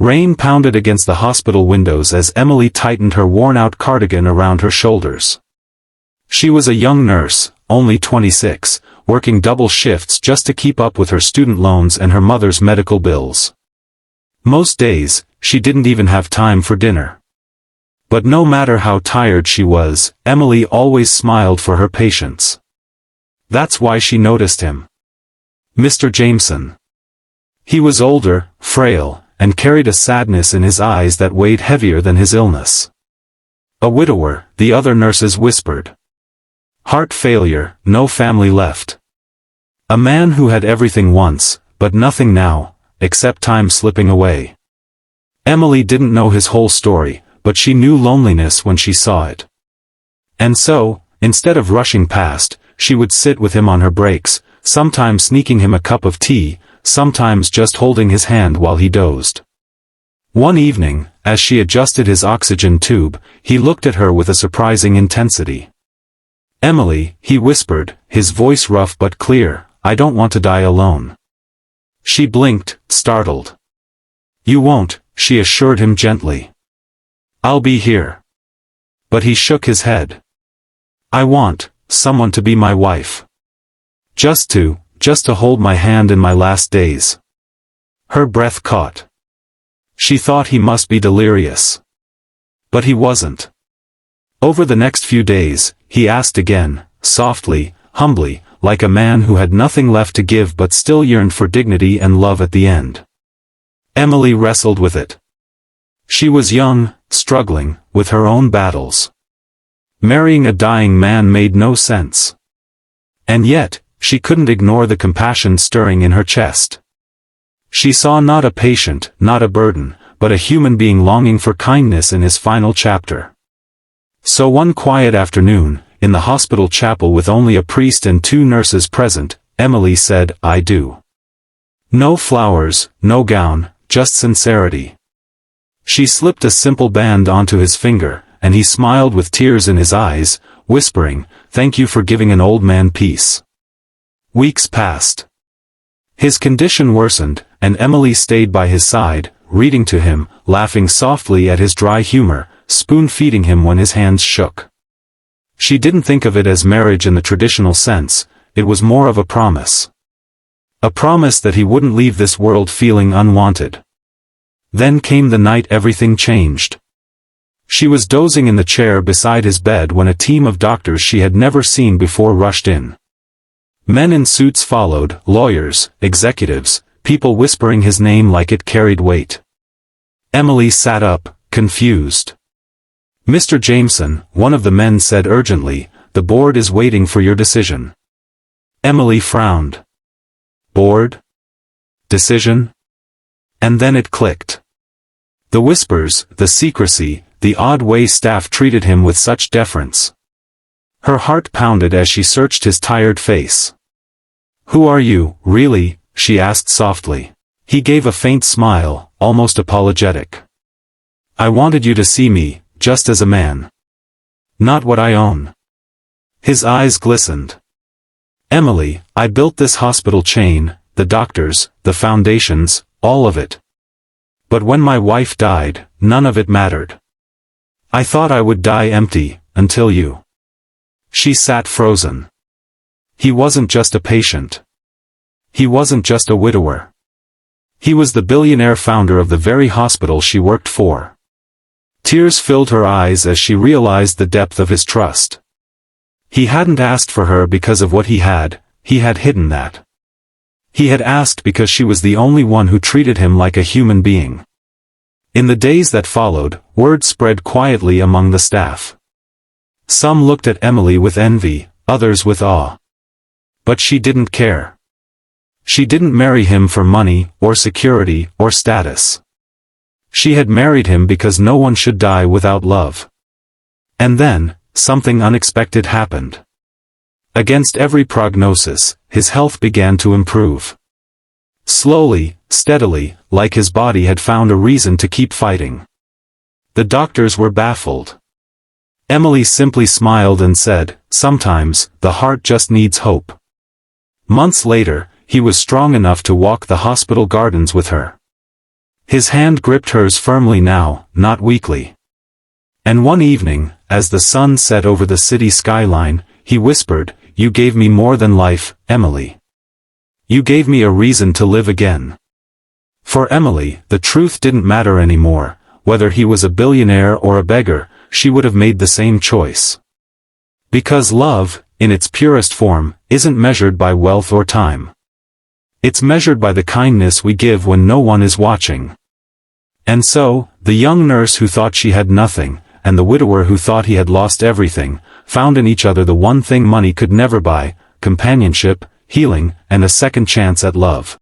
Rain pounded against the hospital windows as Emily tightened her worn-out cardigan around her shoulders. She was a young nurse, only 26, working double shifts just to keep up with her student loans and her mother's medical bills. Most days, she didn't even have time for dinner. But no matter how tired she was, Emily always smiled for her patients. That's why she noticed him. Mr. Jameson. He was older, frail, and carried a sadness in his eyes that weighed heavier than his illness. A widower, the other nurses whispered. Heart failure, no family left. A man who had everything once, but nothing now, except time slipping away. Emily didn't know his whole story, but she knew loneliness when she saw it. And so, instead of rushing past, she would sit with him on her breaks, sometimes sneaking him a cup of tea, sometimes just holding his hand while he dozed. One evening, as she adjusted his oxygen tube, he looked at her with a surprising intensity. Emily, he whispered, his voice rough but clear, I don't want to die alone. She blinked, startled. You won't, she assured him gently. I'll be here. But he shook his head. I want someone to be my wife. Just to hold my hand in my last days. Her breath caught. She thought he must be delirious. But he wasn't. Over the next few days, he asked again, softly, humbly, like a man who had nothing left to give but still yearned for dignity and love at the end. Emily wrestled with it. She was young, struggling, with her own battles. Marrying a dying man made no sense. And yet, she couldn't ignore the compassion stirring in her chest. She saw not a patient, not a burden, but a human being longing for kindness in his final chapter. So one quiet afternoon, in the hospital chapel with only a priest and 2 nurses present, Emily said, I do. No flowers, no gown, just sincerity. She slipped a simple band onto his finger, and he smiled with tears in his eyes, whispering, Thank you for giving an old man peace. Weeks passed. His condition worsened, and Emily stayed by his side, reading to him, laughing softly at his dry humor, spoon-feeding him when his hands shook. She didn't think of it as marriage in the traditional sense, it was more of a promise. A promise that he wouldn't leave this world feeling unwanted. Then came the night everything changed. She was dozing in the chair beside his bed when a team of doctors she had never seen before rushed in. Men in suits followed, lawyers, executives, people whispering his name like it carried weight. Emily sat up, confused. Mr. Jameson, one of the men said urgently, the board is waiting for your decision. Emily frowned. Board? Decision? And then it clicked. The whispers, the secrecy, the odd way staff treated him with such deference. Her heart pounded as she searched his tired face. Who are you, really? She asked softly. He gave a faint smile, almost apologetic. I wanted you to see me, just as a man. Not what I own. His eyes glistened. Emily, I built this hospital chain, the doctors, the foundations, all of it. But when my wife died, none of it mattered. I thought I would die empty, until you. She sat frozen. He wasn't just a patient. He wasn't just a widower. He was the billionaire founder of the very hospital she worked for. Tears filled her eyes as she realized the depth of his trust. He hadn't asked for her because of what he had hidden that. He had asked because she was the only one who treated him like a human being. In the days that followed, word spread quietly among the staff. Some looked at Emily with envy, others with awe. But she didn't care. She didn't marry him for money, or security, or status. She had married him because no one should die without love. And then, something unexpected happened. Against every prognosis, his health began to improve. Slowly, steadily, like his body had found a reason to keep fighting. The doctors were baffled. Emily simply smiled and said, sometimes, the heart just needs hope. Months later, he was strong enough to walk the hospital gardens with her. His hand gripped hers firmly now, not weakly. And one evening, as the sun set over the city skyline, he whispered, "You gave me more than life, Emily. You gave me a reason to live again." For Emily, the truth didn't matter anymore. Whether he was a billionaire or a beggar, she would have made the same choice. Because love, in its purest form, isn't measured by wealth or time. It's measured by the kindness we give when no one is watching. And so, the young nurse who thought she had nothing, and the widower who thought he had lost everything, found in each other the one thing money could never buy: companionship, healing, and a second chance at love.